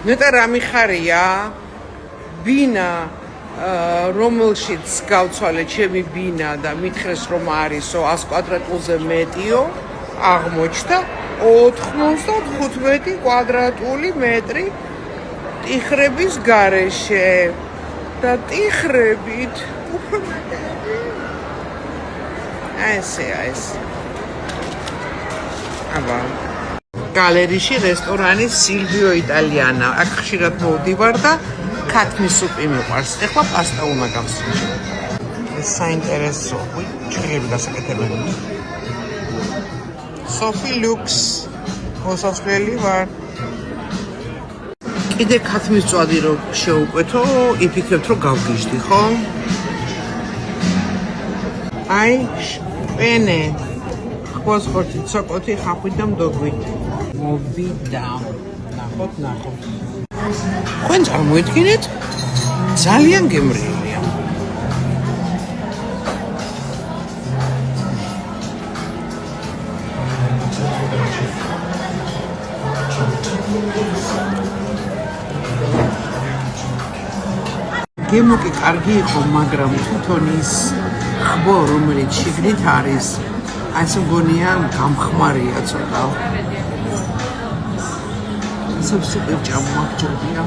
ნეტა რა მიხარია ბინა რომელშიც გავცვალე ჩემი ბინა და მითხრეს რომ არისო 100 კვადრატულზე მეტიო აღმოჩნდა 95 კვადრატული მეტრი ტიხრების გარეშე და ტიხრებით ესე აბა გალერეში რესტორანი სილვიო იტალიანა აქ ხშირად მოვდივარ და ქათმის სუპი მიყვარს ეხლა პასტა უნდა გავსრიჭო ეს საინტერესო ჭრილები გასაკეთებელი სოფი ლუქს მოსასვლელი ვარ კიდე ქათმის წვადი რო შეუკვეთო იფიქრებთ რომ გავგიჟდი ხო აი შპენე ხოს ხორცი ცოკოთი ხახვით და მდოგვით მოვიდა ნახოთ თქვენ წარმოიდგინეთ ძალიან გემრიელია გემო კი კარგი იყო მაგრამ თვითონ ის ხბო რომელიც შიგნით არის ასე მგონია გამხმარია ცოტა სუბსუპერ ჭამო მაგჯობია